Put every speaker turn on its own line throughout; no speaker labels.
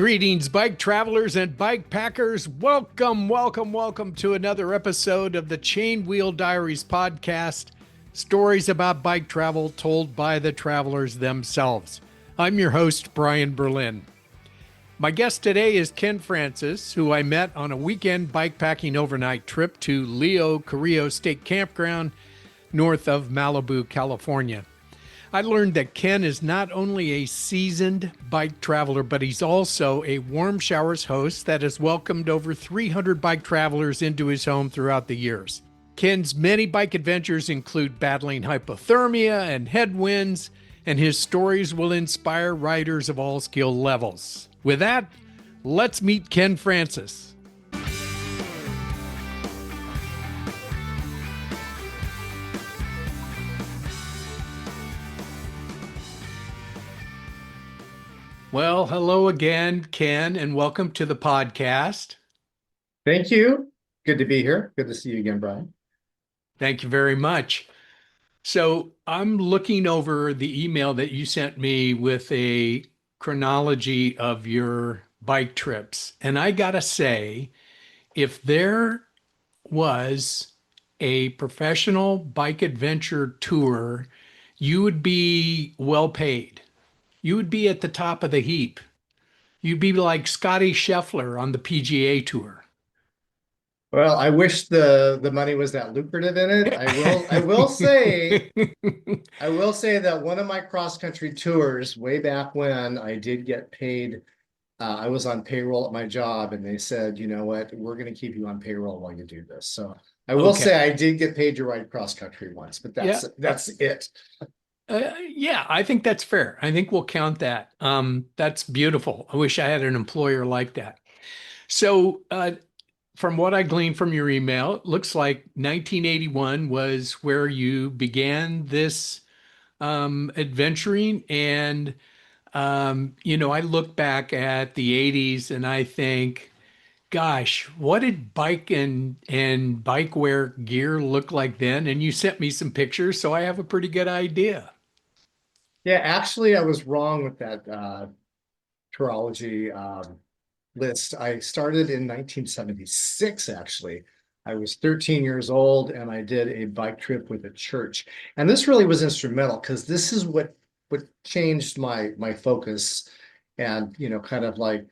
Greetings, bike travelers and bike packers. Welcome to another episode of the Chainwheel Diaries podcast. Stories about bike travel told by the travelers themselves. I'm your host, Brian Berlin. My guest today is Ken Francis, who I met on a weekend bikepacking overnight trip to Leo Carrillo State Campground, north of Malibu, California. I learned that Ken is not only a seasoned bike traveler, but he's also a Warmshowers host that has welcomed over 300 bike travelers into his home throughout the years. Ken's many bike adventures include battling hypothermia and headwinds, and his stories will inspire riders of all skill levels. With that, let's meet Ken Francis. Well, hello again, Ken, and welcome to the podcast.
Thank you. Good to be here. Good to see you again, Brian.
Thank you very much. So I'm looking over the email that you sent me with a chronology of your bike trips. And I gotta say, if there was a professional bike adventure tour, you would be well paid. You would be at the top of the heap. You'd be like Scotty Scheffler on the PGA Tour.
Well, I wish the money was that lucrative in it. I will say that one of my cross-country tours way back when I did get paid. I was on payroll at my job, and they said, you know what, we're going to keep you on payroll while you do this. So I will say I did get paid to ride cross-country once, but that's it.
Yeah, I think that's fair. I think we'll count that. That's beautiful. I wish I had an employer like that. So, from what I gleaned from your email, it looks like 1981 was where you began this adventuring. And, I look back at the 80s and I think, gosh, what did bike and bike wear gear look like then? And you sent me some pictures, so I have a pretty good idea.
Yeah, actually, I was wrong with that tourology list. I started in 1976, actually. I was 13 years old, and I did a bike trip with a church. And this really was instrumental because this is what changed my focus and, kind of like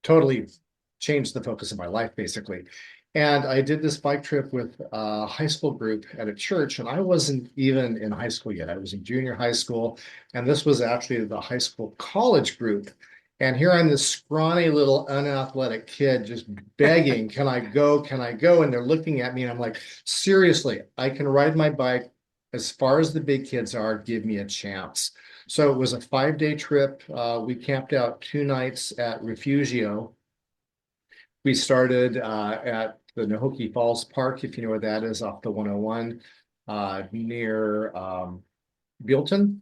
totally changed the focus of my life, basically. And I did this bike trip with a high school group at a church, and I wasn't even in high school yet. I was in junior high school, and this was actually the high school college group. And here I'm this scrawny little unathletic kid just begging, can I go? Can I go? And they're looking at me, and I'm like, seriously, I can ride my bike as far as the big kids are. Give me a chance. So it was a 5-day trip. We camped out 2 nights at Refugio. We started at the Nahoki Falls Park, if you know where that is, off the 101, near Buellton,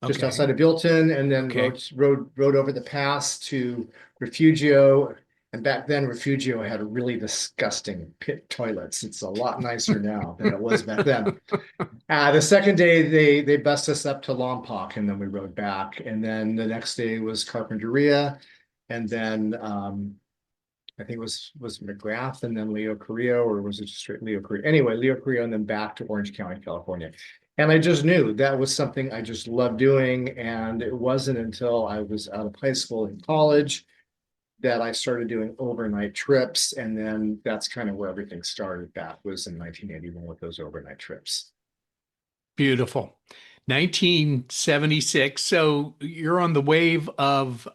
just outside of Buellton, and then rode over the pass to Refugio. And back then, Refugio had really disgusting pit toilets. It's a lot nicer now than it was back then. The second day, they bussed us up to Lompoc, and then we rode back. And then the next day was Carpinteria, and then I think it was McGrath and then Leo Carrillo, or was it just straight Leo Carrillo? Anyway, Leo Carrillo and then back to Orange County, California. And I just knew that was something I just loved doing. And it wasn't until I was out of high school and college that I started doing overnight trips. And then that's kind of where everything started. That was in 1981 with those overnight trips.
Beautiful. 1976. So you're on the wave of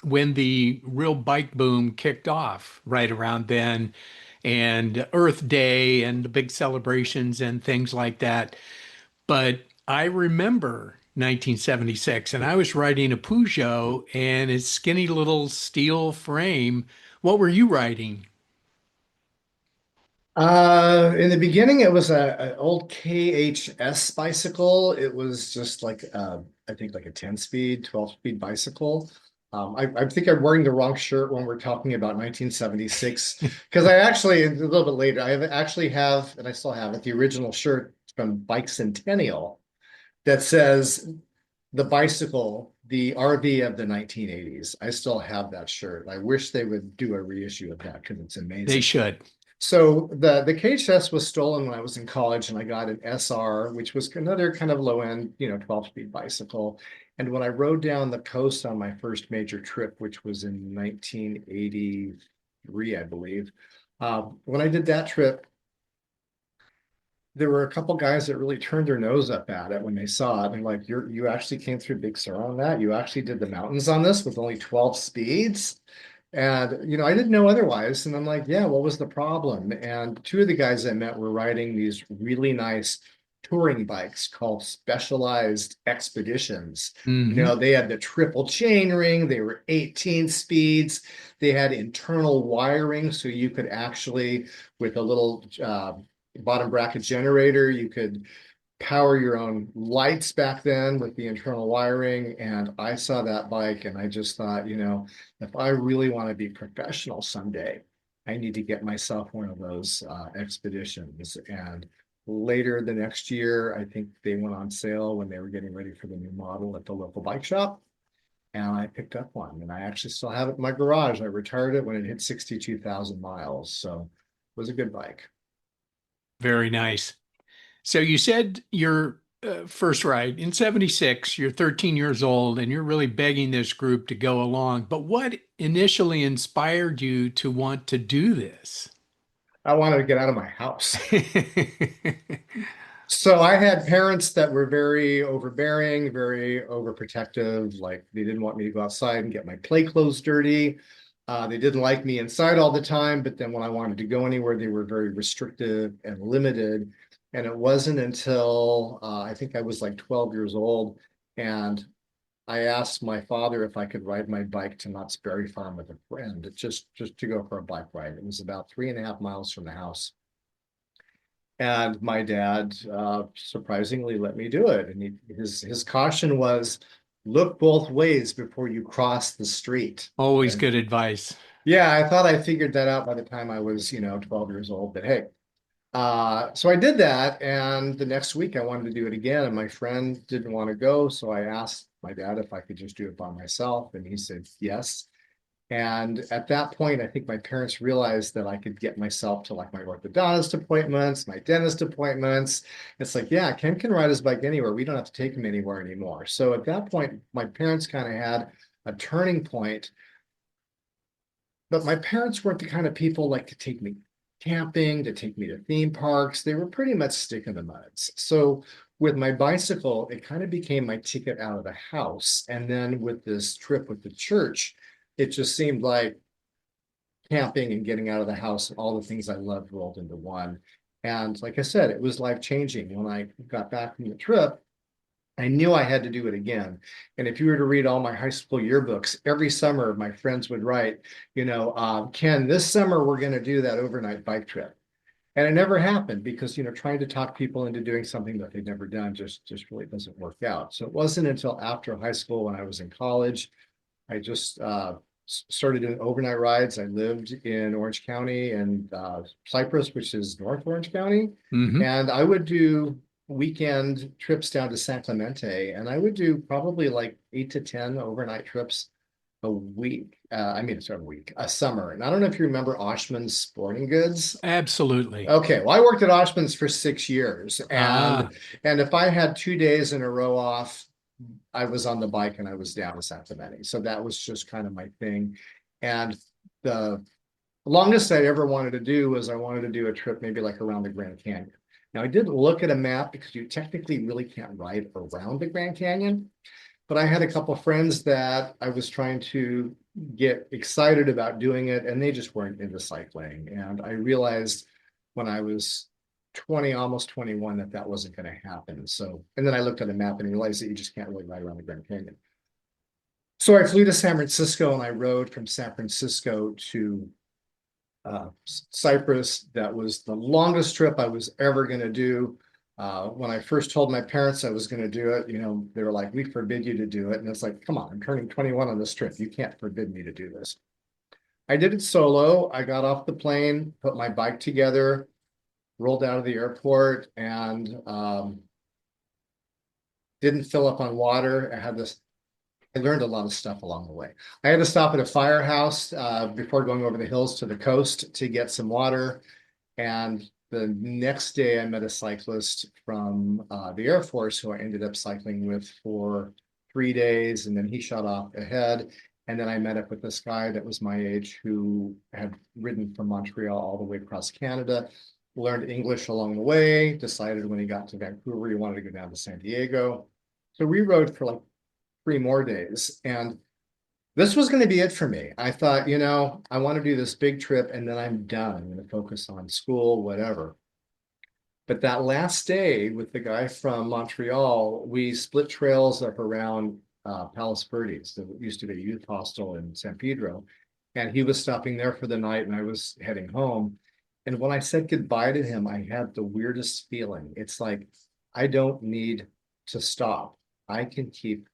when the real bike boom kicked off right around then, and Earth Day and the big celebrations and things like that. But I remember 1976, and I was riding a Peugeot and its skinny little steel frame. What were you riding?
In the beginning, it was an old KHS bicycle. It was just like I think like a 10-speed, 12-speed bicycle. I think I'm wearing the wrong shirt when we're talking about 1976, because I actually, a little bit later, actually have, and I still have it, the original shirt from Bike Centennial that says the bicycle the RV of the 1980s. I still have that shirt. I wish they would do a reissue of that because it's
They
amazing.
should.
So the KHS was stolen when I was in college, and I got an SR, which was another kind of low end, 12-speed bicycle. And when I rode down the coast on my first major trip, which was in 1983, I believe, when I did that trip, there were a couple guys that really turned their nose up at it when they saw it. And like, you actually came through Big Sur on that. You actually did the mountains on this with only 12 speeds. And, I didn't know otherwise. And I'm like, yeah, what was the problem? And two of the guys I met were riding these really nice touring bikes called Specialized Expeditions.
Hmm.
They had the triple chain ring, they were 18 speeds, they had internal wiring, so you could actually, with a little bottom bracket generator, you could power your own lights back then with the internal wiring. And I saw that bike and I just thought, if I really want to be professional someday, I need to get myself one of those expeditions. And later the next year, I think they went on sale when they were getting ready for the new model at the local bike shop. And I picked up one, and I actually still have it in my garage. I retired it when it hit 62,000 miles. So it was a good bike.
Very nice. So you said your first ride in 76, you're 13 years old and you're really begging this group to go along. But what initially inspired you to want to do this?
I wanted to get out of my house. So I had parents that were very overbearing, very overprotective. Like they didn't want me to go outside and get my play clothes dirty. They didn't like me inside all the time, but then when I wanted to go anywhere, they were very restrictive and limited. And it wasn't until I think I was like 12 years old, and I asked my father if I could ride my bike to Knott's Berry Farm with a friend, just to go for a bike ride. It was about 3.5 miles from the house. And my dad surprisingly let me do it. And his caution was, look both ways before you cross the street.
Always
And
good advice.
yeah, I thought I figured that out by the time I was, 12 years old. But hey, so I did that. And the next week I wanted to do it again. And my friend didn't want to go. So I asked my dad if I could just do it by myself. And he said yes. And at that point, I think my parents realized that I could get myself to like my orthodontist appointments, my dentist appointments. It's like, yeah, Ken can ride his bike anywhere. We don't have to take him anywhere anymore. So at that point, my parents kind of had a turning point. But my parents weren't the kind of people like to take me camping, to take me to theme parks. They were pretty much stick in the muds. So with my bicycle, it kind of became my ticket out of the house. And then with this trip with the church, it just seemed like camping and getting out of the house and all the things I loved rolled into one. And like I said, it was life changing. When I got back from the trip, I knew I had to do it again. And if you were to read all my high school yearbooks, every summer my friends would write, Ken, this summer we're going to do that overnight bike trip. And it never happened because, trying to talk people into doing something that they'd never done just really doesn't work out. So it wasn't until after high school when I was in college, I just started doing overnight rides. I lived in Orange County and Cypress, which is North Orange County.
Hmm.
And I would do weekend trips down to San Clemente, and I would do probably like 8 to 10 overnight trips a week. Sorry, a week, a summer. And I don't know if you remember Oshman's Sporting Goods.
Absolutely.
Okay, well, I worked at Oshman's for 6 years,
Ah,
and if I had 2 days in a row off, I was on the bike and I was down to San Clemente. So that was just kind of my thing. And the longest I ever wanted to do was I wanted to do a trip maybe like around the Grand Canyon. Now I didn't look at a map because you technically really can't ride around the Grand Canyon, but I had a couple friends that I was trying to get excited about doing it, and they just weren't into cycling. And I realized when I was 20, almost 21, that that wasn't going to happen. So, and then I looked at a map and realized that you just can't really ride around the Grand Canyon. So I flew to San Francisco and I rode from San Francisco to Cyprus. That was the longest trip I was ever going to do. When I first told my parents I was going to do it, they were like, we forbid you to do it. And it's like, come on, I'm turning 21 on this trip. You can't forbid me to do this. I did it solo. I got off the plane, put my bike together, rolled out of the airport, and didn't fill up on water. I had this I learned a lot of stuff along the way. I had to stop at a firehouse before going over the hills to the coast to get some water. And the next day, I met a cyclist from the Air Force who I ended up cycling with for 3 days. And then he shot off ahead. And then I met up with this guy that was my age who had ridden from Montreal all the way across Canada, learned English along the way, decided when he got to Vancouver, he wanted to go down to San Diego. So we rode for like 3 more days. And this was going to be it for me. I thought, I want to do this big trip and then I'm done. I'm going to focus on school, whatever. But that last day with the guy from Montreal, we split trails up around Palos Verdes. There used to be a youth hostel in San Pedro. And he was stopping there for the night and I was heading home. And when I said goodbye to him, I had the weirdest feeling. It's like, I don't need to stop. I can keep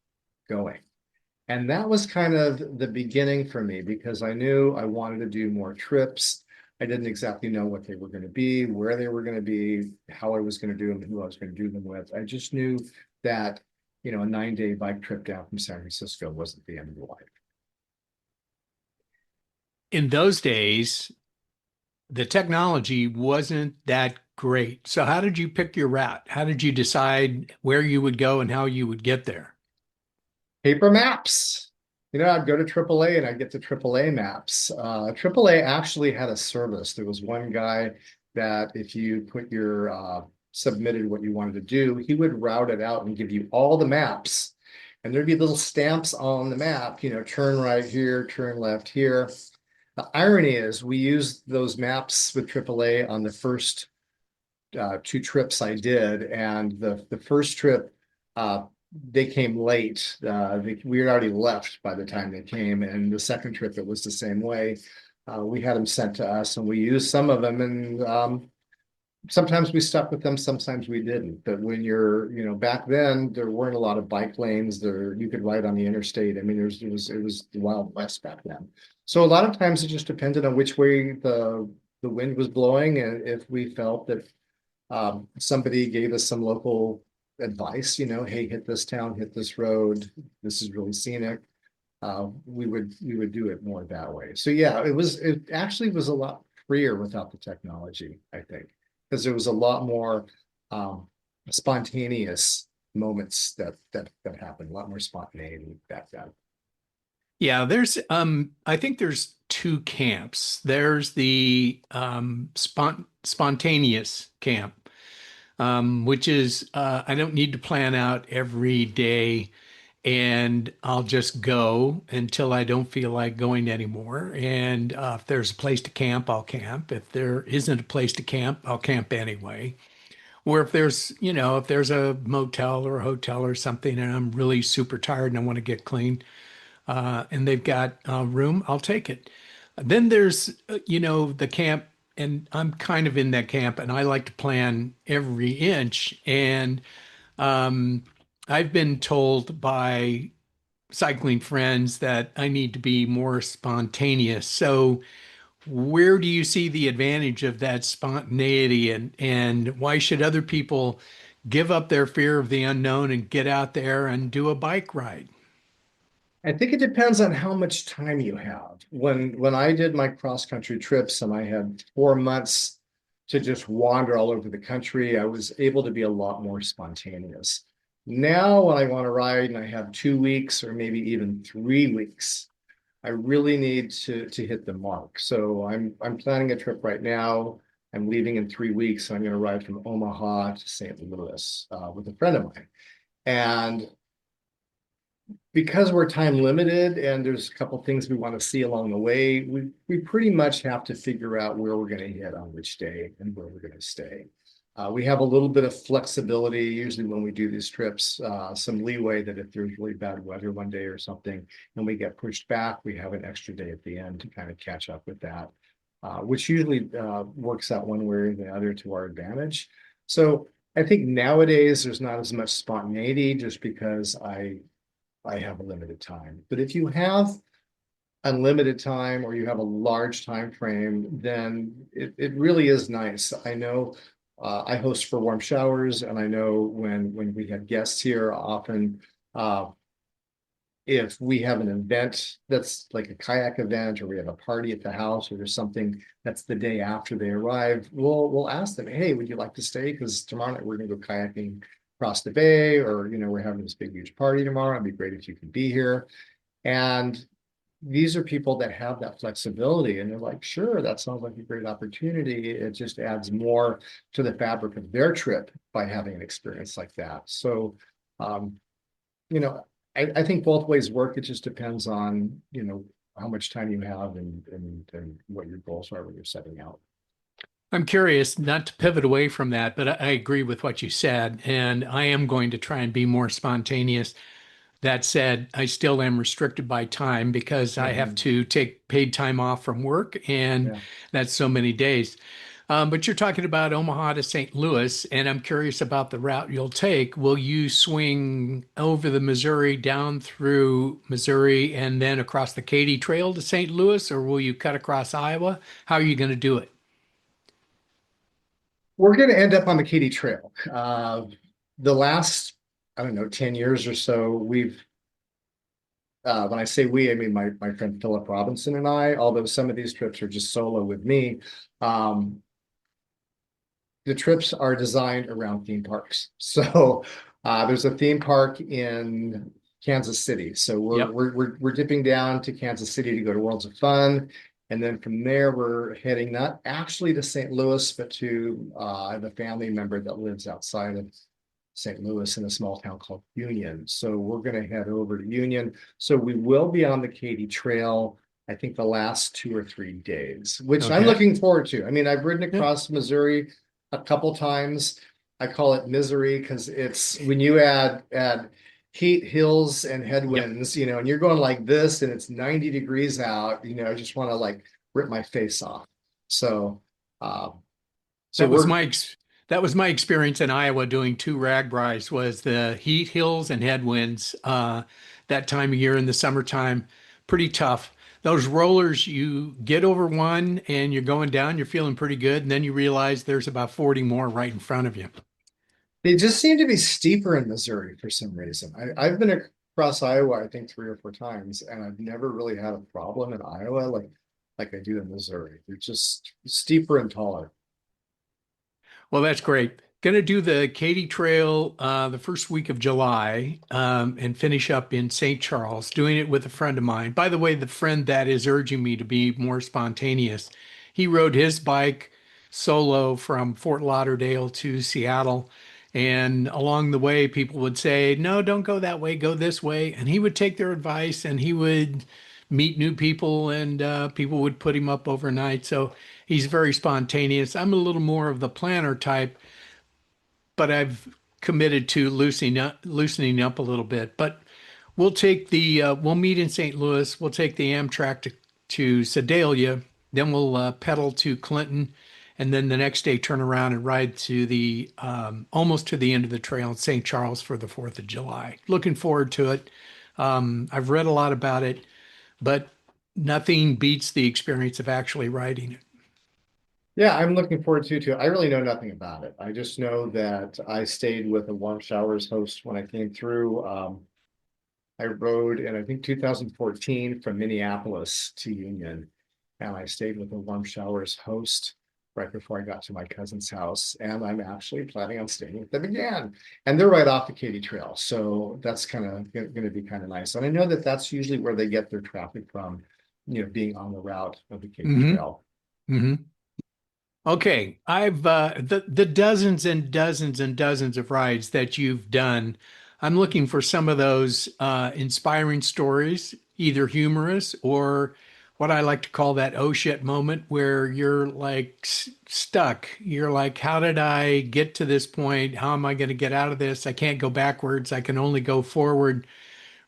going. And that was kind of the beginning for me because I knew I wanted to do more trips. I didn't exactly know what they were going to be, where they were going to be, how I was going to do them, who I was going to do them with. I just knew that, a 9-day bike trip down from San Francisco wasn't the end of the life.
In those days, the technology wasn't that great. So how did you pick your route? How did you decide where you would go and how you would get there?
Paper maps. I'd go to AAA and I'd get the AAA maps. AAA actually had a service. There was one guy that if you put your submitted what you wanted to do, he would route it out and give you all the maps. And there'd be little stamps on the map, turn right here, turn left here. The irony is we used those maps with AAA on the first 2 trips I did. And the first trip, they came late. We had already left by the time they came. And the second trip, it was the same way. We had them sent to us and we used some of them. And sometimes we stuck with them, sometimes we didn't. But when back then, there weren't a lot of bike lanes there. You could ride on the interstate. I mean, it was the Wild West back then. So a lot of times it just depended on which way the wind was blowing. And if we felt that somebody gave us some local advice, hey, hit this town, hit this road, this is really scenic. We would do it more that way. So yeah, it actually was a lot freer without the technology, I think, because there was a lot more spontaneous moments that happened, a lot more spontaneity back then.
Yeah, I think there's two camps. There's the spontaneous camp, which is I don't need to plan out every day and I'll just go until I don't feel like going anymore. And if there's a place to camp, I'll camp. If there isn't a place to camp, I'll camp anyway. Or if there's a motel or a hotel or something and I'm really super tired and I want to get clean, and they've got room, I'll take it. Then there's, the camp, and I'm kind of in that camp, and I like to plan every inch. And um, I've been told by cycling friends that I need to be more spontaneous. So, where do you see the advantage of that spontaneity, and why should other people give up their fear of the unknown and get out there and do a bike ride?
I think it depends on how much time you have. When I did my cross country trips and I had 4 months to just wander all over the country, I was able to be a lot more spontaneous. Now, when I want to ride and I have 2 weeks or maybe even 3 weeks, I really need to hit the mark. So I'm planning a trip right now. I'm leaving in 3 weeks. So I'm going to ride from Omaha to St. Louis with a friend of mine. And because we're time limited and there's a couple things we want to see along the way, we pretty much have to figure out where we're going to hit on which day and where we're going to stay. We have a little bit of flexibility usually when we do these trips, some leeway that if there's really bad weather one day or something and we get pushed back, we have an extra day at the end to kind of catch up with that, which usually works out one way or the other to our advantage. So I think nowadays there's not as much spontaneity just because I have a limited time. But if you have unlimited time or you have a large time frame, then it really is nice. I know I host for Warmshowers, and I know when we have guests here, often if we have an event that's like a kayak event, or we have a party at the house, or there's something that's the day after they arrive, we'll ask them, hey, would you like to stay? Because tomorrow night we're gonna go kayaking across the bay, or we're having this big huge party tomorrow. It'd be great if you could be here. And these are people that have that flexibility, and they're like, sure, that sounds like a great opportunity. It just adds more to the fabric of their trip by having an experience like that. So, um, you know, I think both ways work. It just depends on, how much time you have, and what your goals are when you're setting out.
I'm curious, not to pivot away from that, but I agree with what you said, and I am going to try and be more spontaneous. That said, I still am restricted by time because I have
Mhm.
to take paid time off from work, and
Yeah.
that's so many days. But you're talking about Omaha to St. Louis, and I'm curious about the route you'll take. Will you swing over the Missouri, down through Missouri, and then across the Katy Trail to St. Louis, or will you cut across Iowa? How are you going to do it?
We're going to end up on the Katy Trail. The last, I don't know, 10 years or so, when I say we, I mean my friend Philip Robinson and I, although some of these trips are just solo with me. Um, the trips are designed around theme parks. So there's a theme park in Kansas City. So we're,
Yep.
we're we're we're dipping down to Kansas City to go to Worlds of Fun. And then from there, we're heading not actually to St. Louis, but to I have a family member that lives outside of St. Louis in a small town called Union. So we're going to head over to Union. So we will be on the Katy Trail, I think the last 2 or 3 days, which I'm
Okay.
looking forward to. I mean, I've ridden
Yeah.
across Missouri a couple times. I call it misery because it's when you add heat, hills, and
Yep.
headwinds, and you're going like this and it's 90 degrees out, I just want to like rip my face off. So um, so
That was
we're
my that was my experience in Iowa doing two ragbris was the heat, hills, and headwinds. That time of year in the summertime, pretty tough. Those rollers, you get over one and you're going down, you're feeling pretty good, and then you realize there's about 40 more right in front of you.
They just seem to be steeper in Missouri for some reason. I've been across Iowa, I think 3 or 4 times, and I've never really had a problem in Iowa like I do in Missouri. They're just steeper and taller.
Well, that's great. Going to do the Katy Trail the first week of July and finish up in St. Charles, doing it with a friend of mine. By the way, the friend that is urging me to be more spontaneous, he rode his bike solo from Fort Lauderdale to Seattle. And along the way, people would say, no, don't go that way, go this way. And he would take their advice and he would meet new people and people would put him up overnight. So he's very spontaneous. I'm a little more of the planner type, but I've committed to loosening up a little bit. But we'll meet in St. Louis. We'll take the Amtrak to Sedalia. Then we'll pedal to Clinton, and then the next day turn around and ride to the almost to the end of the trail in St. Charles for the 4th of July. Looking forward to it. I've read a lot about it, but nothing beats the experience of actually riding it.
Yeah, I'm looking forward to too. I really know nothing about it. I just know that I stayed with a Warmshowers host when I came through. I rode in, I think, 2014 from Minneapolis to Union, and I stayed with a Warmshowers host right before I got to my cousin's house. And I'm actually planning on staying with them again. And they're right off the Katy Trail. So that's kind of going to be kind of nice. And I know that that's usually where they get their traffic from, being on the route of the Katy
Mm-hmm.
Trail.
Mm-hmm. Okay, I've the dozens and dozens and dozens of rides that you've done. I'm looking for some of those inspiring stories, either humorous or what I like to call that oh shit moment where you're like stuck. You're like, how did I get to this point? How am I going to get out of this? I can't go backwards. I can only go forward.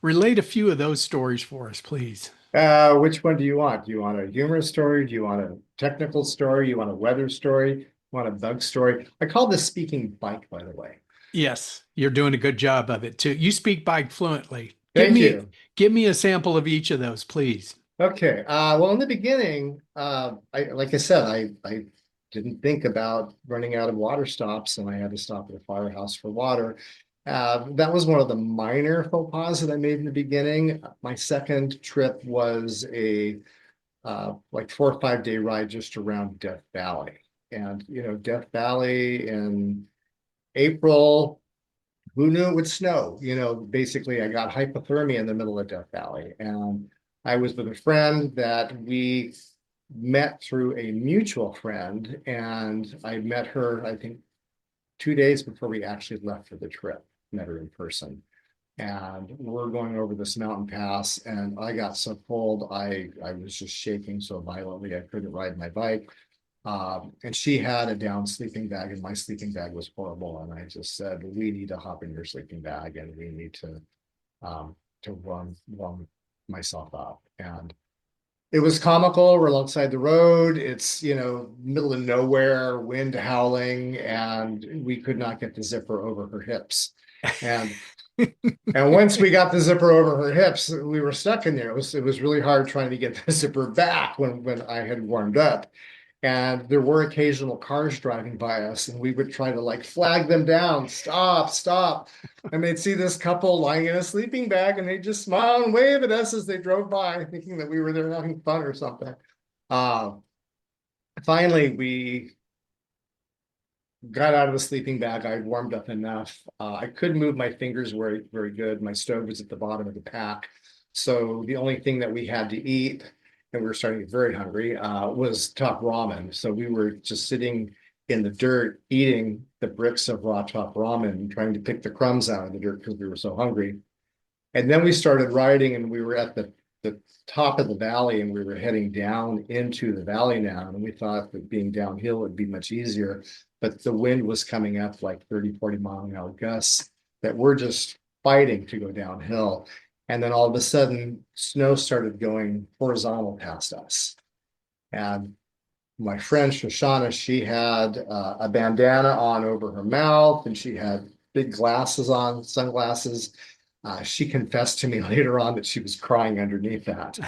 Relate a few of those stories for us, please.
Which one do you want? Do you want a humorous story? Do you want a technical story? You want a weather story? You want a bug story? I call this speaking bike, by the way.
Yes, you're doing a good job of it too. You speak bike fluently. Give
Thank
me
you.
give me a sample of each of those, please.
Okay. Well, in the beginning, like I said, I didn't think about running out of water stops, and I had to stop at a firehouse for water. That was one of the minor faux pas that I made in the beginning. My second trip was a like 4 or 5 day ride just around Death Valley. And Death Valley in April, who knew it would snow? Basically I got hypothermia in the middle of Death Valley. And I was with a friend that we met through a mutual friend, and I met her, I think, 2 days before we actually left for the trip, met her in person. And we're going over this mountain pass, and I got so cold, I was just shaking so violently I couldn't ride my bike. And she had a down sleeping bag, and my sleeping bag was horrible. And I just said, we need to hop in your sleeping bag, and we need to warm myself up. And it was comical. We're alongside the road. It's, middle of nowhere, wind howling, and we could not get the zipper over her hips. And and once we got the zipper over her hips, we were stuck in there. It was really hard trying to get the zipper back when I had warmed up. And there were occasional cars driving by us, and we would try to like flag them down, stop, stop. And they'd see this couple lying in a sleeping bag, and they'd just smile and wave at us as they drove by, thinking that we were there having fun or something. Uh, Finally, we got out of the sleeping bag. I warmed up enough. I couldn't move my fingers very, very good. My stove was at the bottom of the pack. So the only thing that we had to eat, and we were starting to get very hungry, was top ramen. So we were just sitting in the dirt, eating the bricks of raw top ramen, trying to pick the crumbs out of the dirt because we were so hungry. And then we started riding, and we were at the top of the valley, and we were heading down into the valley now. And we thought that being downhill would be much easier, but the wind was coming up like 30, 40 mile an hour gusts that we're just fighting to go downhill. And then all of a sudden, snow started going horizontal past us. And my friend Shoshana, she had a bandana on over her mouth, and she had big glasses on, sunglasses. She confessed to me later on that she was crying underneath that.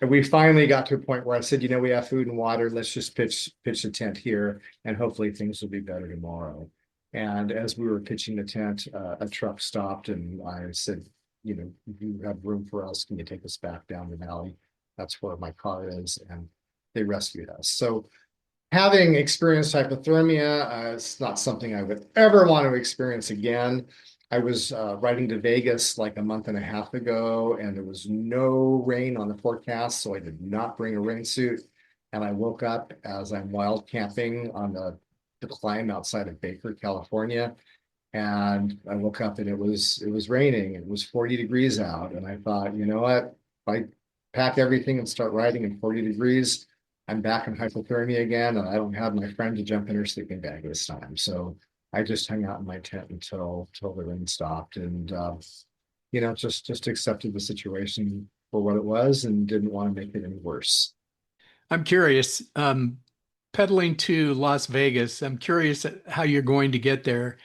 And we finally got to a point where I said, we have food and water. Let's just pitch a tent here, and hopefully things will be better tomorrow. And as we were pitching the tent, a truck stopped, and I said, you have room for us. Can you take us back down the valley? That's where my car is. And they rescued us. So having experienced hypothermia, it's not something I would ever want to experience again. I was riding to Vegas like a month and a half ago, and there was no rain on the forecast, so I did not bring a rain suit. And I woke up as I'm wild camping on the climb outside of Baker, California. And I woke up and it was raining. It was 40 degrees out. And I thought, you know what? If I pack everything and start riding in 40 degrees, I'm back in hypothermia again, and I don't have my friend to jump in her sleeping bag this time. So I just hung out in my tent until the rain stopped, and just accepted the situation for what it was and didn't want to make it any worse.
I'm curious, pedaling to Las Vegas, I'm curious how you're going to get there.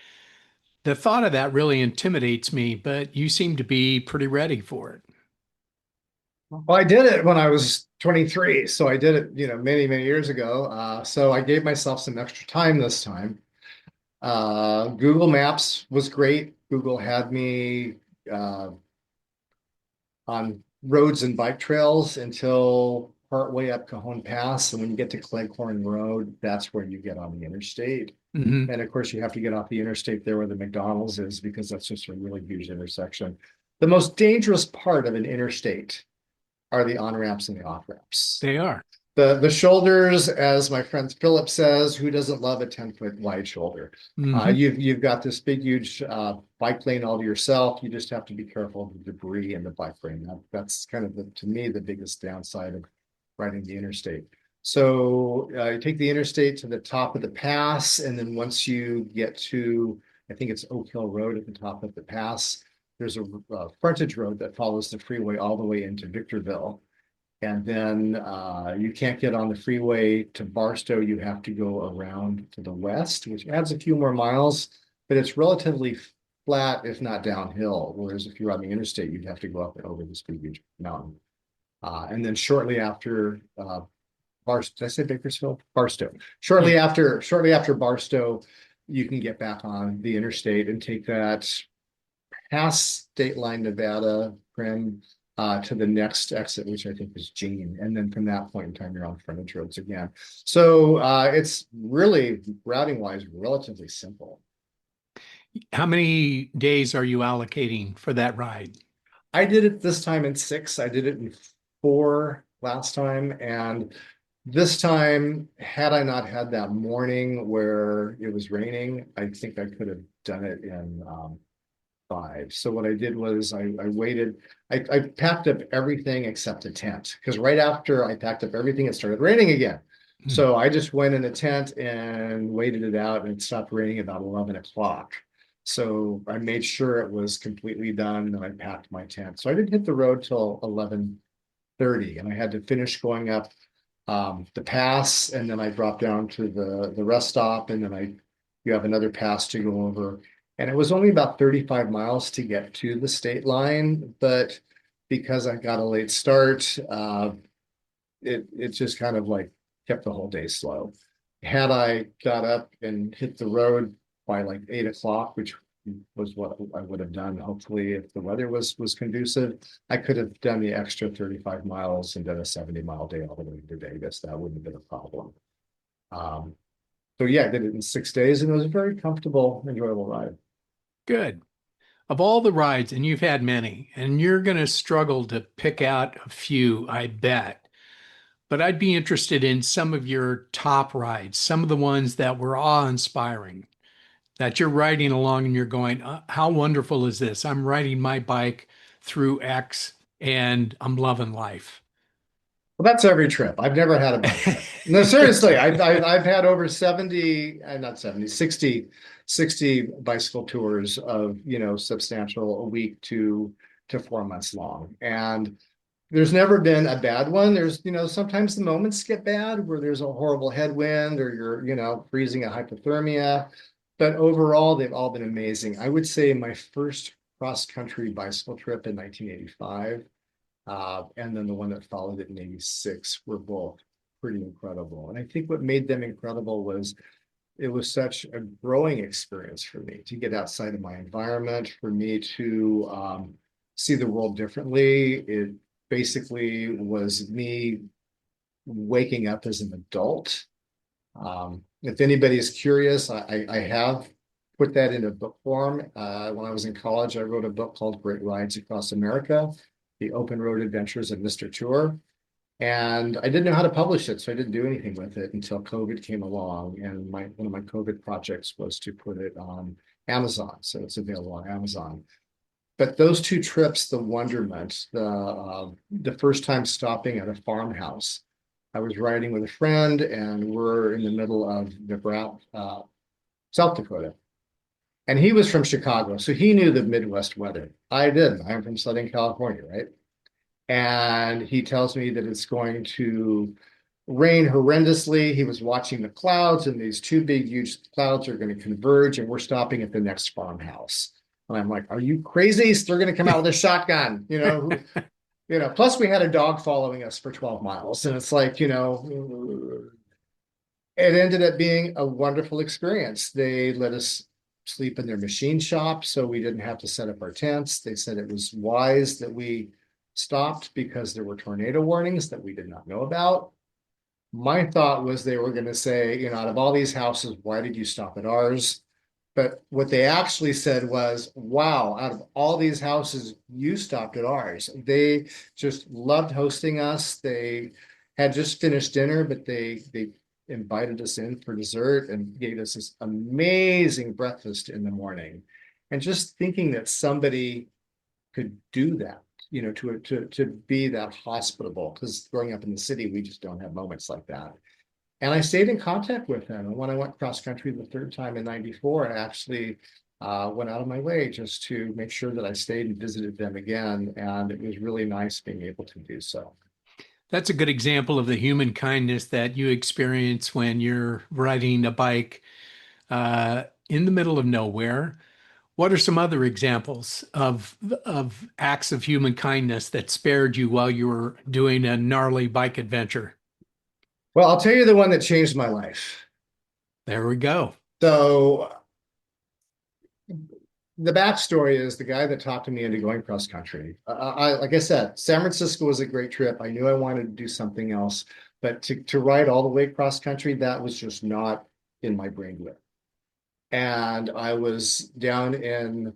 The thought of that really intimidates me, but you seem to be pretty ready for it.
Well, I did it when I was 23, so I did it, many, many years ago. So I gave myself some extra time this time. Google Maps was great. Google had me uh, on roads and bike trails until partway up Cajon Pass. And when you get to Cleghorn Road, that's where you get on the interstate.
Hmm.
And of course, you have to get off the interstate there where the McDonald's is, because that's just a really huge intersection. The most dangerous part of an interstate are the on-ramps and the off-ramps.
They are.
The shoulders, as my friend Philip says, who doesn't love a 10-foot wide shoulder?
Hmm.
You've got this big, huge bike lane all to yourself. You just have to be careful of the debris in the bike lane. That's kind of, to me, the biggest downside of riding the interstate. So you take the interstate to the top of the pass, and then once you get to, I think it's Oak Hill Road at the top of the pass, there's a frontage road that follows the freeway all the way into Victorville. And then you can't get on the freeway to Barstow. You have to go around to the west, which adds a few more miles, but it's relatively flat, if not downhill. Whereas if you're on the interstate, you'd have to go up and over this big, huge mountain. And then shortly after Barstow, did I say Bakersfield? Barstow. Shortly after Barstow, you can get back on the interstate and take that past State Line, Nevada, Prim, to the next exit, which I think is Jean. And then from that point in time, you're on frontage roads again. So it's really routing wise, relatively simple.
How many days are you allocating for that ride?
I did it this time in 6. I did it in 4 last time. And this time, had I not had that morning where it was raining, I think I could have done it in 5. So what I did was I waited. I packed up everything except a tent because right after I packed up everything, it started raining again.
Hmm.
So I just went in a tent and waited it out, and it stopped raining about 11 o'clock. So I made sure it was completely done, and I packed my tent. So I didn't hit the road till 11:30, and I had to finish going up the pass, and then I dropped down to the rest stop, and then you have another pass to go over. And it was only about 35 miles to get to the state line, but because I got a late start, it just kind of like kept the whole day slow. Had I got up and hit the road by like 8 o'clock, which was what I would have done, hopefully, if the weather was conducive, I could have done the extra 35 miles and done a 70-mile day all the way to Vegas. That wouldn't have been a problem. Um, so yeah, I did it in 6 days, and it was a very comfortable, enjoyable ride.
Good. Of all the rides, and you've had many, and you're going to struggle to pick out a few, I bet. But I'd be interested in some of your top rides, some of the ones that were awe-inspiring, that you're riding along and you're going, how wonderful is this? I'm riding my bike through X and I'm loving life.
Well, that's every trip. I've never had a bike trip. No, seriously, I've had over 70, not 70, 60 bicycle tours of, substantial, a week to 4 months long. And there's never been a bad one. There's, sometimes the moments get bad where there's a horrible headwind or you're, freezing at hypothermia. But overall, they've all been amazing. I would say my first cross-country bicycle trip in 1985, and then the one that followed it in 86 were both pretty incredible. And I think what made them incredible was it was such a growing experience for me to get outside of my environment, for me to see the world differently. It basically was me waking up as an adult. If anybody is curious, I have put that in a book form. When I was in college, I wrote a book called Great Rides Across America, The Open Road Adventures of Mr. Tour. And I didn't know how to publish it, so I didn't do anything with it until COVID came along. And one of my COVID projects was to put it on Amazon, so it's available on Amazon. But those 2 trips, the wonderment, the first time stopping at a farmhouse, I was riding with a friend, and we're in the middle of South Dakota. And he was from Chicago, so he knew the Midwest weather. I didn't. I'm from Southern California, right? And he tells me that it's going to rain horrendously. He was watching the clouds, and these 2 big, huge clouds are going to converge, and we're stopping at the next farmhouse. And I'm like, are you crazy? So they're going to come out with a shotgun, plus we had a dog following us for 12 miles. And it's like, it ended up being a wonderful experience. They let us sleep in their machine shop, so we didn't have to set up our tents. They said it was wise that we stopped because there were tornado warnings that we did not know about. My thought was they were going to say, out of all these houses, why did you stop at ours? But what they actually said was, wow, out of all these houses, you stopped at ours. They just loved hosting us. They had just finished dinner, but they invited us in for dessert and gave us this amazing breakfast in the morning. And just thinking that somebody could do that, to be that hospitable, because growing up in the city, we just don't have moments like that. And I stayed in contact with them. And when I went cross country the 3rd time in 94, I actually went out of my way just to make sure that I stayed and visited them again. And it was really nice being able to do so.
That's a good example of the human kindness that you experience when you're riding a bike in the middle of nowhere. What are some other examples of acts of human kindness that spared you while you were doing a gnarly bike adventure?
Well, I'll tell you the one that changed my life.
There we go.
So the backstory is the guy that talked me into going cross country. Like I said, San Francisco was a great trip. I knew I wanted to do something else, but to ride all the way cross country, that was just not in my brain. And I was down in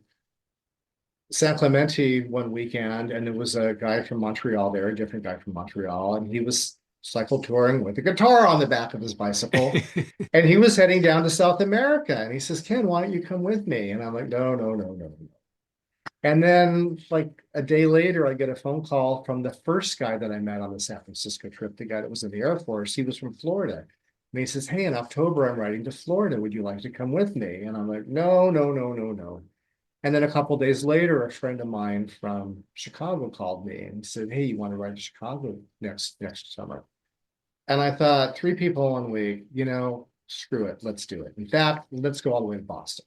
San Clemente one weekend, and there was a guy from Montreal there, a different guy from Montreal, and he was cycle touring with a guitar on the back of his bicycle. And he was heading down to South America. And he says, Ken, why don't you come with me? And I'm like, no, no, no, no, no. And then, like a day later, I get a phone call from the first guy that I met on the San Francisco trip, the guy that was in the Air Force. He was from Florida. And he says, hey, in October, I'm riding to Florida. Would you like to come with me? And I'm like, no, no, no, no, no. And then a couple of days later, a friend of mine from Chicago called me and said, hey, you want to ride to Chicago next summer? And I thought, three people 1 week, screw it, let's do it. In fact, let's go all the way to Boston.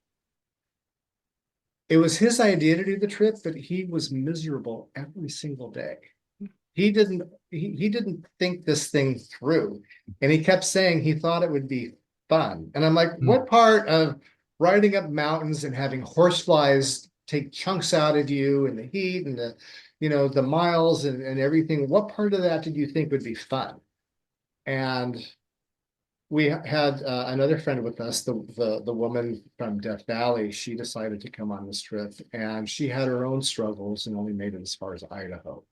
It was his idea to do the trip, but he was miserable every single day. He didn't think this thing through. And he kept saying he thought it would be fun. And I'm like, what part of riding up mountains and having horseflies take chunks out of you and the heat and the miles and everything, what part of that did you think would be fun? And we had another friend with us, the woman from Death Valley. She decided to come on this trip, and she had her own struggles and only made it as far as Idaho.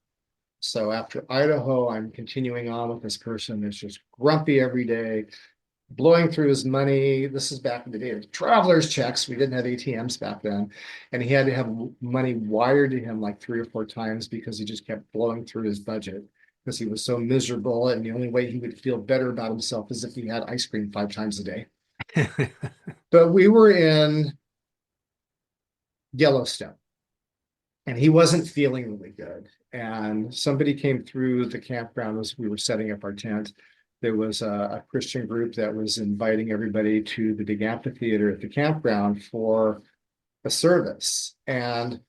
So after Idaho, I'm continuing on with this person that's just grumpy every day, blowing through his money. This is back in the day of traveler's checks. We didn't have ATMs back then. And he had to have money wired to him like 3 or 4 times because he just kept blowing through his budget because he was so miserable. And the only way he would feel better about himself is if he had ice cream 5 times a day. But we were in Yellowstone and he wasn't feeling really good. And somebody came through the campground as we were setting up our tent. There was a Christian group that was inviting everybody to the big amphitheater at the campground for a service. And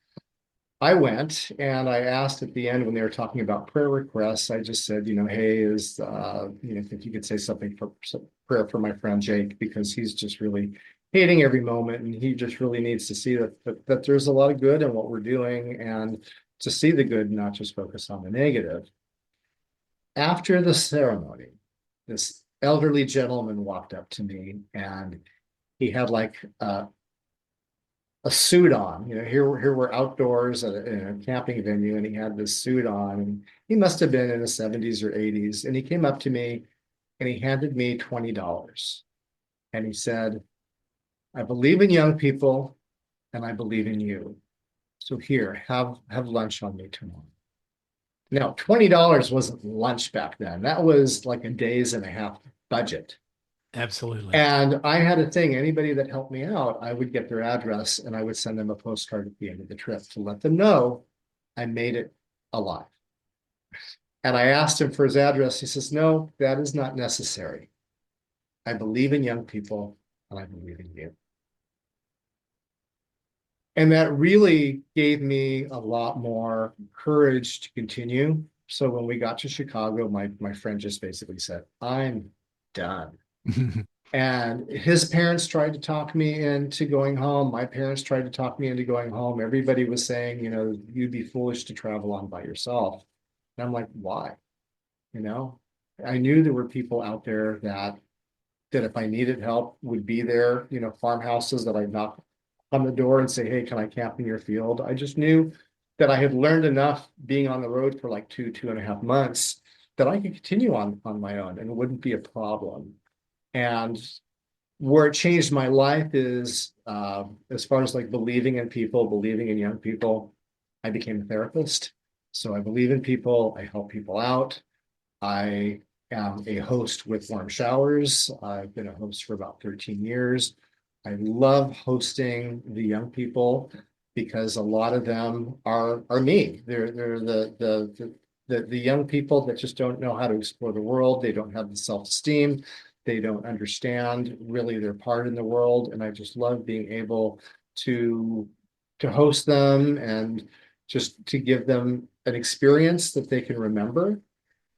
I went and I asked at the end when they were talking about prayer requests, I just said, hey, if you could say something for prayer for my friend Jake, because he's just really hating every moment and he just really needs to see that there's a lot of good in what we're doing and to see the good, not just focus on the negative. After the ceremony, this elderly gentleman walked up to me and he had like a suit on. Here we're outdoors in a camping venue, and he had this suit on. And he must have been in his 70s or 80s. And he came up to me and he handed me $20. And he said, I believe in young people and I believe in you. So here, have lunch on me tomorrow. Now, $20 wasn't lunch back then. That was like a days and a half budget.
Absolutely.
And I had a thing, anybody that helped me out, I would get their address and I would send them a postcard at the end of the trip to let them know I made it alive. And I asked him for his address. He says, no, that is not necessary. I believe in young people and I believe in you. And that really gave me a lot more courage to continue. So when we got to Chicago, my friend just basically said, I'm done. And his parents tried to talk me into going home. My parents tried to talk me into going home. Everybody was saying, you'd be foolish to travel on by yourself. And I'm like, why? I knew there were people out there that if I needed help would be there, farmhouses that I'd knock on the door and say, hey, can I camp in your field? I just knew that I had learned enough being on the road for like 2.5 months that I could continue on my own and it wouldn't be a problem. And where it changed my life is as far as like believing in people, believing in young people, I became a therapist. So I believe in people, I help people out. I am a host with Warmshowers. I've been a host for about 13 years. I love hosting the young people because a lot of them are me. They're the young people that just don't know how to explore the world. They don't have the self-esteem. They don't understand really their part in the world. And I just love being able to host them and just to give them an experience that they can remember.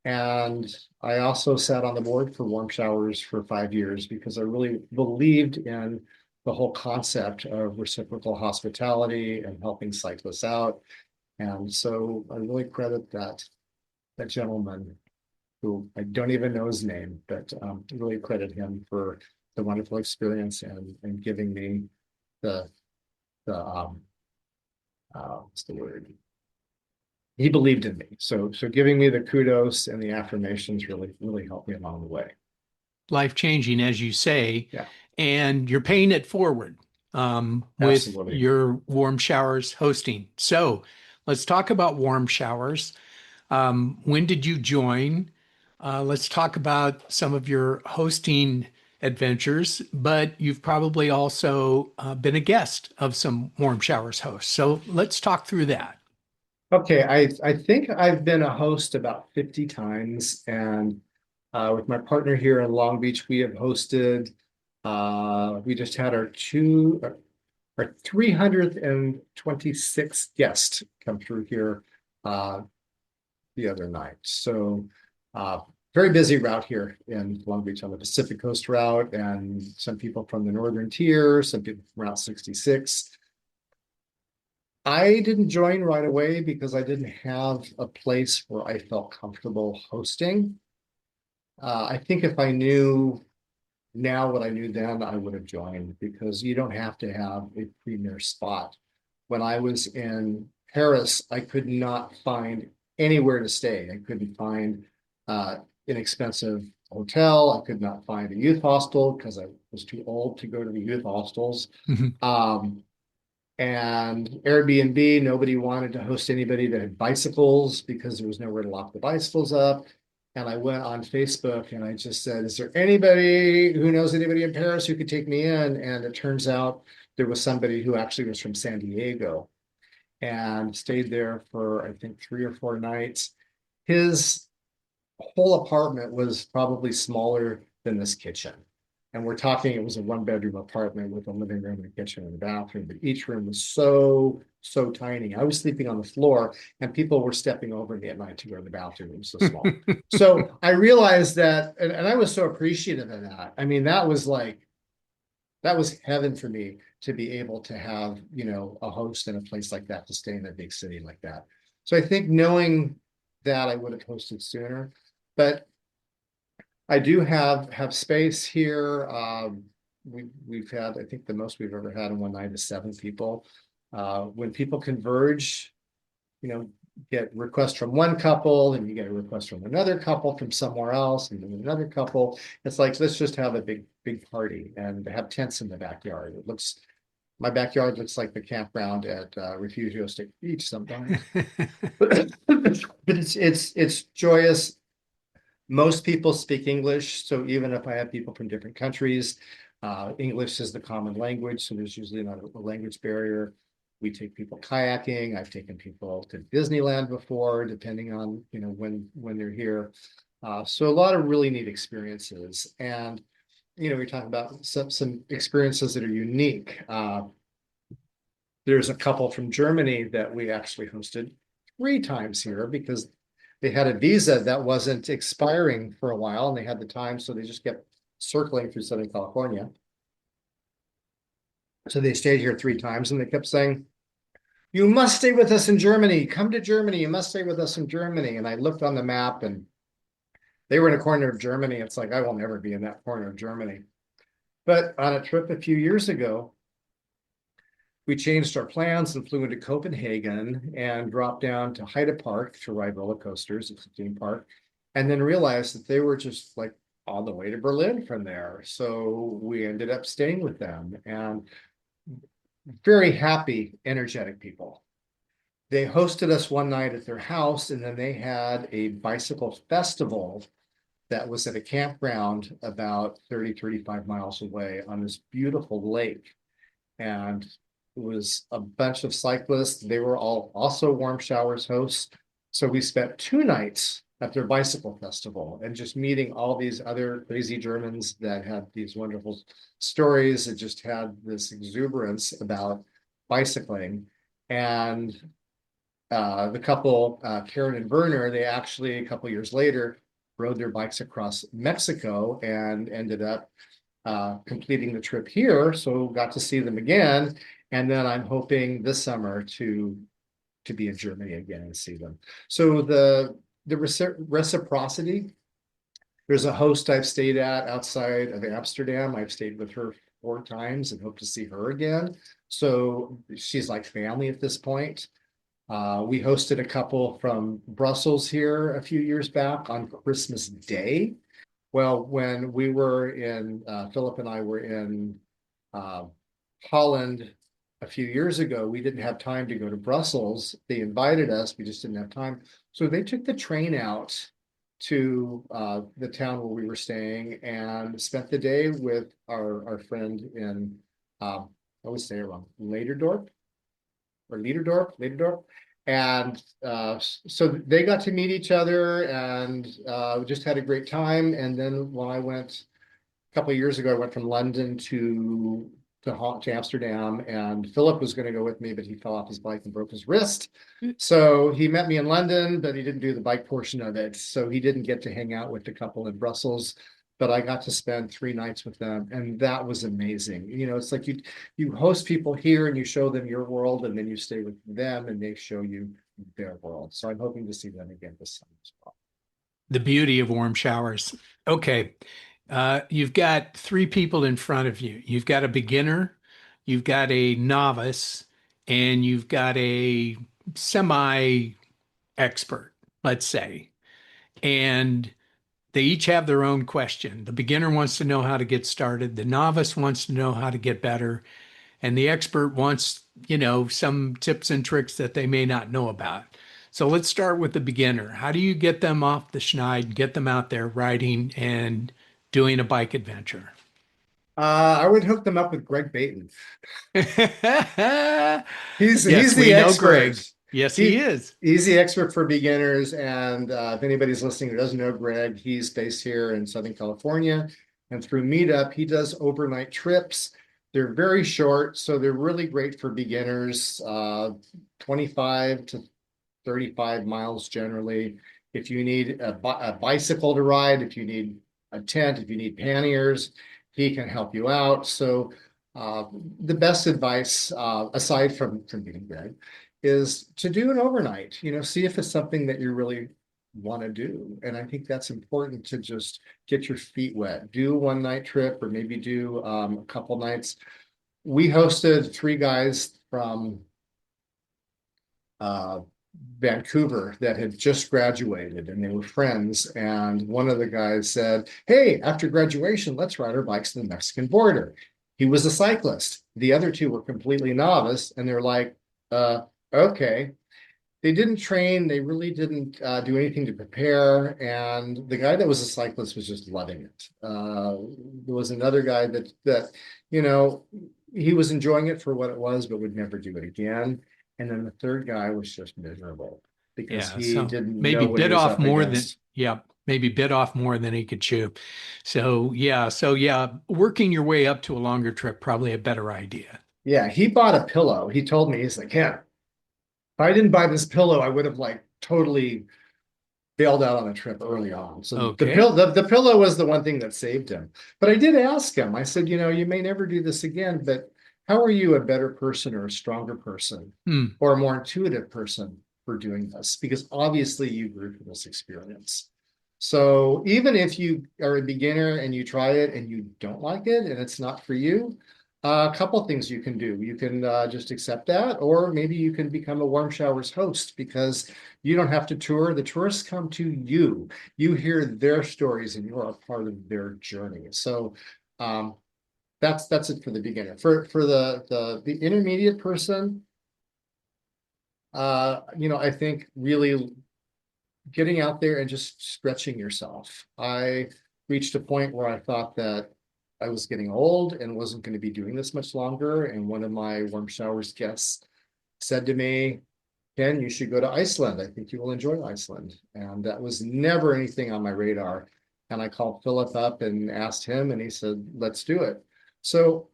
And I also sat on the board for Warmshowers for 5 years because I really believed in the whole concept of reciprocal hospitality and helping cyclists out. And so I really credit that gentleman who I don't even know his name, but really credit him for the wonderful experience and giving me the what's the word? He believed in me. So giving me the kudos and the affirmations really helped me along the way.
Life changing, as you say,
Yeah,
and you're paying it forward with
absolutely.
your warm showers hosting. So let's talk about warm showers. When did you join? Let's talk about some of your hosting adventures, but you've probably also been a guest of some warm showers hosts. So let's talk through that.
Okay, I think I've been a host about 50 times, and with my partner here in Long Beach, we have hosted. We just had our 326th guest come through here uh, the other night. So very busy route here in Long Beach on the Pacific Coast route, and some people from the Northern Tier, some people from Route 66. I didn't join right away because I didn't have a place where I felt comfortable hosting. I think if I knew now what I knew then, I would have joined because you don't have to have a premier spot. When I was in Paris, I could not find anywhere to stay. I couldn't find inexpensive hotel. I could not find a youth hostel because I was too old to go to the youth hostels.
Mhm.
Um, and Airbnb, nobody wanted to host anybody that had bicycles because there was nowhere to lock the bicycles up. And I went on Facebook and I just said, is there anybody who knows anybody in Paris who could take me in? And it turns out there was somebody who actually was from San Diego and stayed there for, I think, 3 or 4 nights. His whole apartment was probably smaller than this kitchen. And we're talking, it was a 1 bedroom apartment with a living room and a kitchen and a bathroom, but each room was so tiny. I was sleeping on the floor and people were stepping over me at night to go to the bathroom. It was so small. So I realized that, and I was so appreciative of that. I mean, that was heaven for me to be able to have, a host in a place like that, to stay in a big city like that. So I think knowing that I would have hosted sooner, but I do have space here. We've had, I think the most we've ever had in one night is 7 people. When people converge, you know, get requests from one couple and you get a request from another couple from somewhere else and then another couple. It's like, let's just have a big party and have tents in the backyard. My backyard looks like the campground at Refugio State Beach sometimes. But it's joyous. Most people speak English, so even if I have people from different countries, English is the common language, so there's usually not a language barrier. We take people kayaking. I've taken people to Disneyland before, depending on when they're here. So a lot of really neat experiences, and we're talking about some experiences that are unique. There's a couple from Germany that we actually hosted 3 times here because they had a visa that wasn't expiring for a while and they had the time, so they just kept circling through Southern California. So they stayed here 3 times and they kept saying, you must stay with us in Germany. Come to Germany. You must stay with us in Germany. And I looked on the map and they were in a corner of Germany. It's like, I will never be in that corner of Germany. But on a trip a few years ago, we changed our plans and flew into Copenhagen and dropped down to Heide Park to ride roller coasters. It's a theme park. And then realized that they were just like on the way to Berlin from there. So we ended up staying with them, and very happy, energetic people. They hosted us one night at their house, and then they had a bicycle festival that was at a campground about 35 miles away on this beautiful lake. And it was a bunch of cyclists. They were all also Warm Showers hosts. So we spent 2 nights at their bicycle festival and just meeting all these other crazy Germans that had these wonderful stories that just had this exuberance about bicycling. And the couple, Karen and Werner, they actually a couple years later rode their bikes across Mexico and ended up completing the trip here, so got to see them again. And then I'm hoping this summer to be in Germany again and see them. So the reciprocity. There's a host I've stayed at outside of Amsterdam. I've stayed with her 4 times and hope to see her again. So she's like family at this point. We hosted a couple from Brussels here a few years back on Christmas Day. Well, when we were in, Philip and I were in uh, Holland a few years ago, we didn't have time to go to Brussels. They invited us, we just didn't have time. So they took the train out to the town where we were staying and spent the day with our friend in, I always say it wrong, Lederdorp or Lederdorp. And so they got to meet each other and just had a great time. And then when I went a couple of years ago, I went from London to Amsterdam, and Philip was going to go with me, but he fell off his bike and broke his wrist. So he met me in London, but he didn't do the bike portion of it. So he didn't get to hang out with the couple in Brussels, but I got to spend 3 nights with them, and that was amazing. You know, it's like you host people here and you show them your world, and then you stay with them and they show you their world. So I'm hoping to see them again this summer as well.
The beauty of Warmshowers. Okay. You've got 3 people in front of you. You've got a beginner, you've got a novice, and you've got a semi expert, let's say. And they each have their own question. The beginner wants to know how to get started, the novice wants to know how to get better, and the expert wants, some tips and tricks that they may not know about. So let's start with the beginner. How do you get them off the schneid, get them out there riding and doing a bike adventure?
I would hook them up with Greg Baton.
Yes,
He's
we
the
know Greg.
expert.
Yes, he is.
He's the expert for beginners. And if anybody's listening who doesn't know Greg, he's based here in Southern California. And through Meetup, he does overnight trips. They're very short, so they're really great for beginners, 25 to 35 miles generally. If you need a bicycle to ride, if you need a tent, if you need panniers, he can help you out. So the best advice, aside from getting Greg, is to do an overnight. See if it's something that you really want to do. And I think that's important, to just get your feet wet. Do a 1 night trip, or maybe do a couple nights. We hosted 3 guys from Vancouver that had just graduated, and they were friends. And one of the guys said, "Hey, after graduation, let's ride our bikes to the Mexican border." He was a cyclist. The other 2 were completely novice, and they're like, okay. They didn't train. They really didn't do anything to prepare. And the guy that was a cyclist was just loving it. There was another guy that, he was enjoying it for what it was, but would never do it again. And then the third guy was just miserable because he didn't
maybe
know what
bit
he was
off
up
more
against.
maybe bit off more than he could chew. So yeah, working your way up to a longer trip, probably a better idea.
Yeah, he bought a pillow. He told me, he's like, "Yeah, if I didn't buy this pillow, I would have like totally bailed out on the trip early on." So
Okay.
the pillow was the one thing that saved him. But I did ask him, I said, you may never do this again, but how are you a better person, or a stronger person,
Hmm.
or a more intuitive person for doing this? Because obviously you grew from this experience. So even if you are a beginner and you try it and you don't like it and it's not for you, a couple things you can do. You can just accept that, or maybe you can become a Warmshowers host, because you don't have to tour. The tourists come to you. You hear their stories and you're a part of their journey. So that's it for the beginner. For the intermediate person, I think really getting out there and just stretching yourself. I reached a point where I thought that I was getting old and wasn't going to be doing this much longer. And one of my Warmshowers guests said to me, "Ken, you should go to Iceland. I think you will enjoy Iceland." And that was never anything on my radar. And I called Philip up and asked him, and he said, "Let's do it." So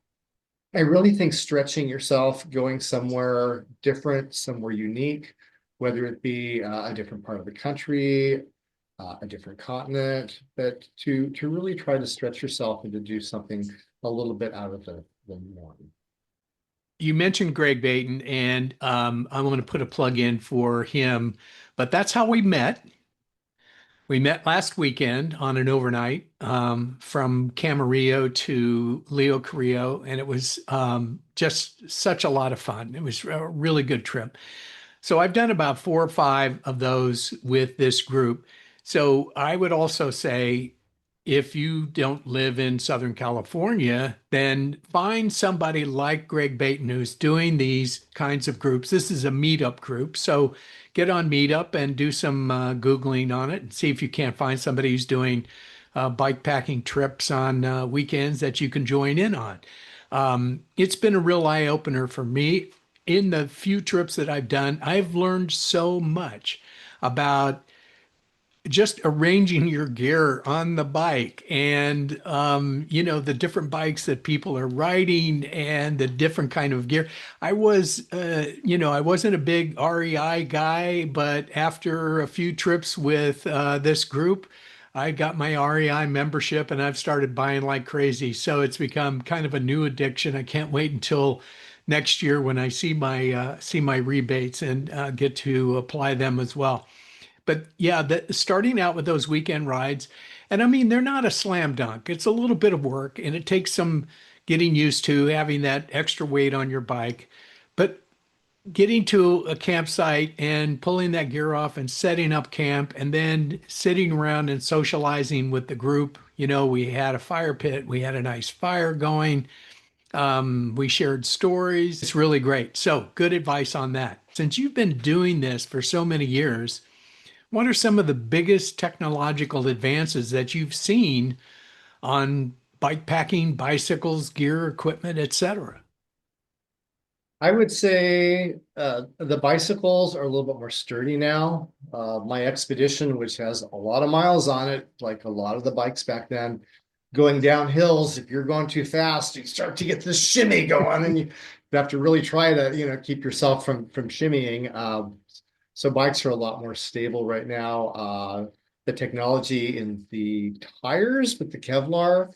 I really think stretching yourself, going somewhere different, somewhere unique, whether it be a different part of the country, a different continent, but to really try to stretch yourself and to do something a little bit out of the norm.
You mentioned Greg Baton, and I want to put a plug in for him, but that's how we met. We met last weekend on an overnight from Camarillo to Leo Carrillo, and it was just such a lot of fun. It was a really good trip. So I've done about 4 or 5 of those with this group. So I would also say if you don't live in Southern California, then find somebody like Greg Baton who's doing these kinds of groups. This is a meetup group. So get on Meetup and do some Googling on it and see if you can't find somebody who's doing bike packing trips on weekends that you can join in on. It's been a real eye opener for me. In the few trips that I've done, I've learned so much about just arranging your gear on the bike and the different bikes that people are riding and the different kind of gear. I wasn't a big REI guy, but after a few trips with this group, I got my REI membership and I've started buying like crazy. So it's become kind of a new addiction. I can't wait until next year when I see my rebates and get to apply them as well. But yeah, starting out with those weekend rides, and I mean, they're not a slam dunk. It's a little bit of work and it takes some getting used to having that extra weight on your bike. But getting to a campsite and pulling that gear off and setting up camp and then sitting around and socializing with the group. We had a fire pit, we had a nice fire going. We shared stories. It's really great. So, good advice on that. Since you've been doing this for so many years, what are some of the biggest technological advances that you've seen on bike packing, bicycles, gear, equipment, etc.?
I would say the bicycles are a little bit more sturdy now. My Expedition, which has a lot of miles on it, like a lot of the bikes back then, going down hills, if you're going too fast, you start to get this shimmy going, and you have to really try to, keep yourself from shimmying. So bikes are a lot more stable right now. The technology in the tires with the Kevlar,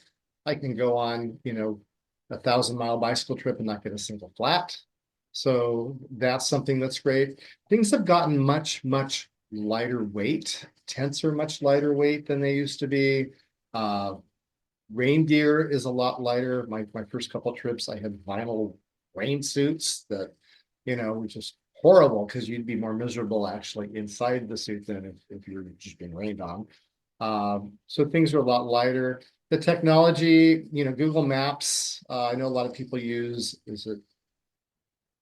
I can go on, 1,000-mile bicycle trip and not get a single flat. So that's something that's great. Things have gotten much, much lighter weight. Tents are much lighter weight than they used to be. Uh, Rain gear is a lot lighter. My first couple trips, I had vinyl rain suits that, were just horrible because you'd be more miserable actually inside the suit than if you're just being rained on. So things are a lot lighter. The technology, Google Maps, I know a lot of people use, is it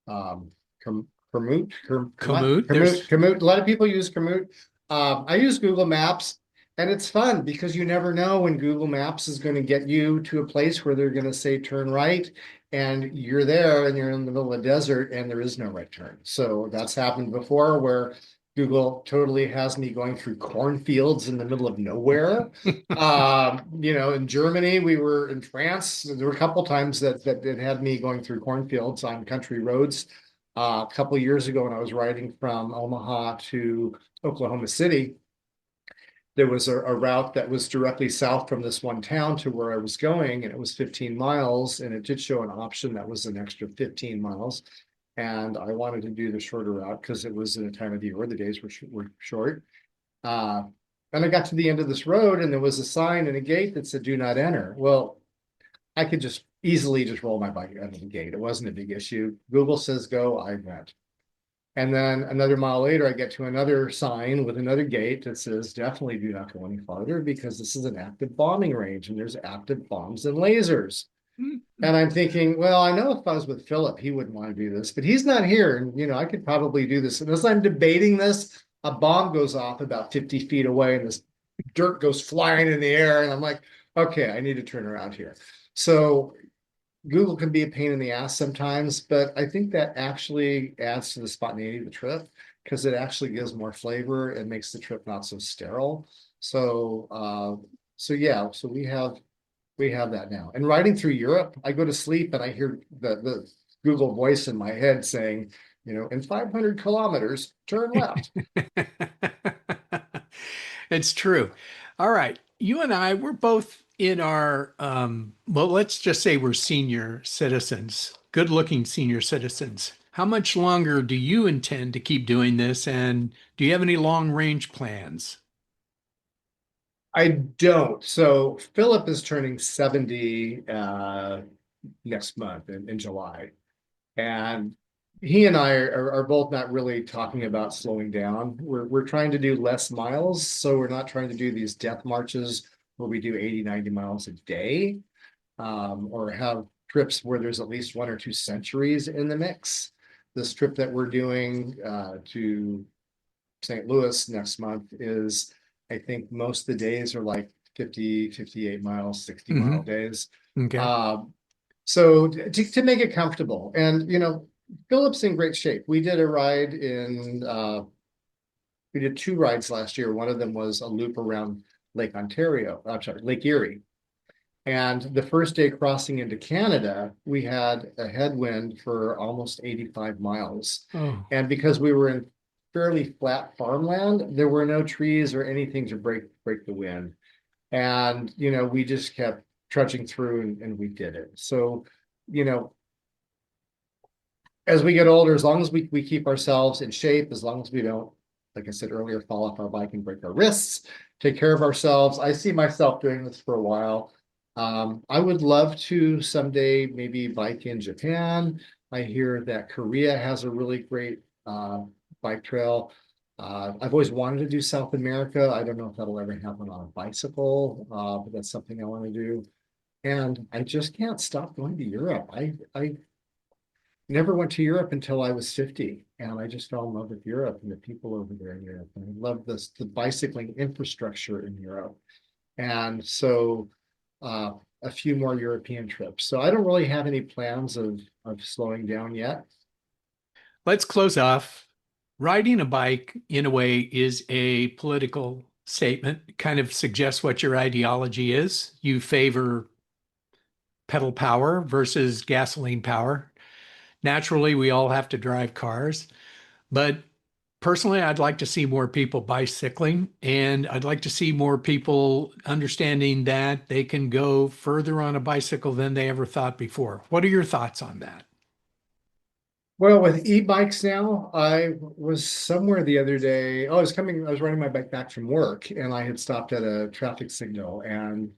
Komoot?
Komoot, there's
Komoot. A lot of people use Komoot. I use Google Maps, and it's fun because you never know when Google Maps is going to get you to a place where they're going to say turn right, and you're there and you're in the middle of the desert and there is no right turn. So that's happened before where Google totally has me going through cornfields in the middle of nowhere. In Germany, we were in France. There were a couple times that it had me going through cornfields on country roads. A couple of years ago, when I was riding from Omaha to Oklahoma City, there was a route that was directly south from this one town to where I was going, and it was 15 miles, and it did show an option that was an extra 15 miles. And I wanted to do the shorter route because it was in a time of the year where the days were short. Uh, and I got to the end of this road, and there was a sign and a gate that said "Do not enter." Well, I could just easily just roll my bike out of the gate. It wasn't a big issue. Google says go, I went. And then another mile later, I get to another sign with another gate that says definitely do not go any farther because this is an active bombing range and there's active bombs and lasers. And I'm thinking, well, I know if I was with Philip, he wouldn't want to do this, but he's not here. And, I could probably do this. And as I'm debating this, a bomb goes off about 50 feet away and this dirt goes flying in the air. And I'm like, okay, I need to turn around here. So Google can be a pain in the ass sometimes, but I think that actually adds to the spontaneity of the trip because it actually gives more flavor and makes the trip not so sterile. So yeah, so we have that now. And riding through Europe, I go to sleep and I hear the Google voice in my head saying, in 500 kilometers, turn left.
It's true. All right. You and I, we're both in our, well, let's just say we're senior citizens, good-looking senior citizens. How much longer do you intend to keep doing this? And do you have any long-range plans?
I don't. So Philip is turning 70 next month in July. And he and I are both not really talking about slowing down. We're trying to do less miles. So we're not trying to do these death marches where we do 80, 90 miles a day, or have trips where there's at least 1 or 2 centuries in the mix. This trip that we're doing to St. Louis next month is, I think most of the days are like 50, 58 miles, 60 mile
Hmm.
days.
Okay.
Um, so to make it comfortable. And, Philip's in great shape. We did 2 rides last year. One of them was a loop around Lake Ontario, I'm sorry, Lake Erie. And the first day crossing into Canada, we had a headwind for almost 85 miles.
Oh,
And because we were in fairly flat farmland, there were no trees or anything to break the wind. And, we just kept trudging through and we did it. So, you know, as we get older, as long as we keep ourselves in shape, as long as we don't, like I said earlier, fall off our bike and break our wrists, take care of ourselves. I see myself doing this for a while. I would love to someday maybe bike in Japan. I hear that Korea has a really great bike trail. I've always wanted to do South America. I don't know if that'll ever happen on a bicycle, but that's something I want to do. And I just can't stop going to Europe. I never went to Europe until I was 50, and I just fell in love with Europe and the people over there in Europe. And I love the bicycling infrastructure in Europe. And so uh, a few more European trips. So I don't really have any plans of slowing down yet.
let's close off. Riding a bike, in a way, is a political statement. It kind of suggests what your ideology is. You favor pedal power versus gasoline power. Naturally, we all have to drive cars, but personally, I'd like to see more people bicycling, and I'd like to see more people understanding that they can go further on a bicycle than they ever thought before. What are your thoughts on that?
Well, with e-bikes now, I was somewhere the other day. Oh, I was riding my bike back from work and I had stopped at a traffic signal and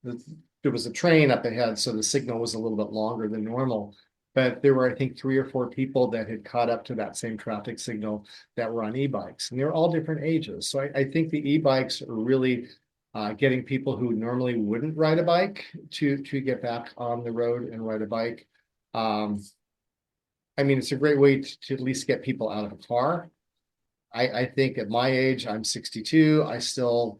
the, there was a train up ahead. So the signal was a little bit longer than normal. But there were, I think, 3 or 4 people that had caught up to that same traffic signal that were on e-bikes. And they were all different ages. So I think the e-bikes are really getting people who normally wouldn't ride a bike to get back on the road and ride a bike. Um, I mean, it's a great way to at least get people out of a car. I think at my age, I'm 62. I still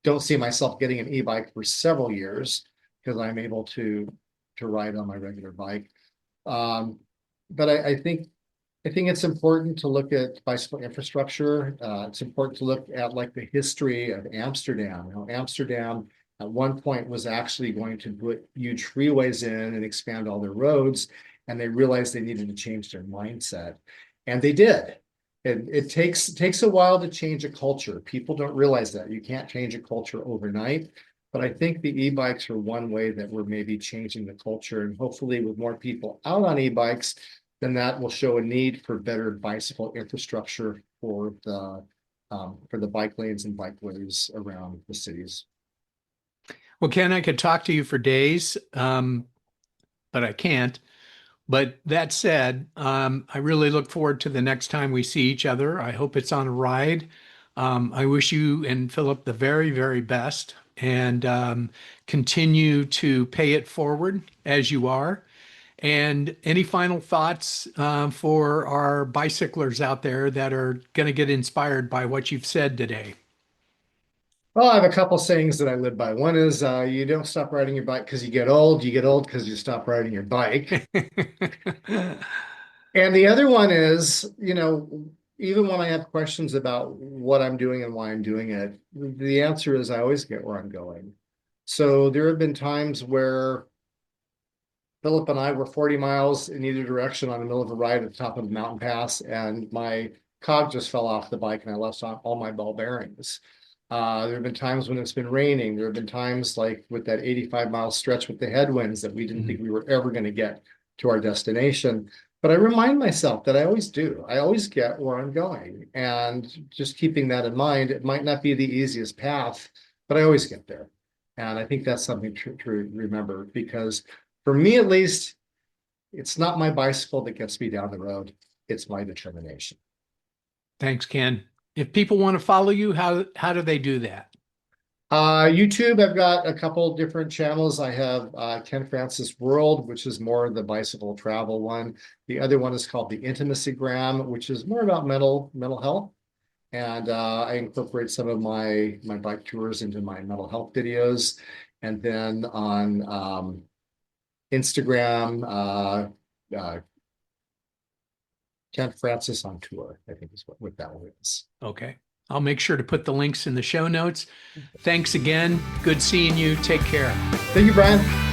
don't see myself getting an e-bike for several years because I'm able to ride on my regular bike. Um, but I think it's important to look at bicycle infrastructure. It's important to look at like the history of Amsterdam. Amsterdam at one point was actually going to put huge freeways in and expand all their roads, and they realized they needed to change their mindset, and they did. And it takes a while to change a culture. People don't realize that you can't change a culture overnight. But I think the e-bikes are one way that we're maybe changing the culture, and hopefully with more people out on e-bikes, then that will show a need for better bicycle infrastructure for the bike lanes and bikeways around the cities.
Well, Ken, I could talk to you for days, but I can't. But that said, I really look forward to the next time we see each other. I hope it's on a ride. I wish you and Philip the very, very best and continue to pay it forward as you are. And any final thoughts for our bicyclers out there that are going to get inspired by what you've said today?
Well, I have a couple sayings that I live by. One is you don't stop riding your bike because you get old. You get old because you stop riding your bike. And the other one is, even when I have questions about what I'm doing and why I'm doing it, the answer is I always get where I'm going. So there have been times where Philip and I were 40 miles in either direction on the middle of a ride at the top of a mountain pass, and my cog just fell off the bike and I lost all my ball bearings. There have been times when it's been raining. There have been times like with that 85-mile stretch with the headwinds that we didn't think we were ever going to get to our destination. But I remind myself that I always do. I always get where I'm going. And just keeping that in mind, it might not be the easiest path, but I always get there. And I think that's something to remember, because for me at least, it's not my bicycle that gets me down the road. It's my determination.
Thanks, Ken. If people want to follow you, how do they do that?
YouTube, I've got a couple different channels. I have Ken Francis World, which is more the bicycle travel one. The other one is called the Intimacy Gram, which is more about mental health. And I incorporate some of my bike tours into my mental health videos. And then on Instagram, Ken Francis on Tour, I think is what that one is.
Okay. I'll make sure to put the links in the show notes. Thanks again. Good seeing you. Take care.
Thank you, Brian.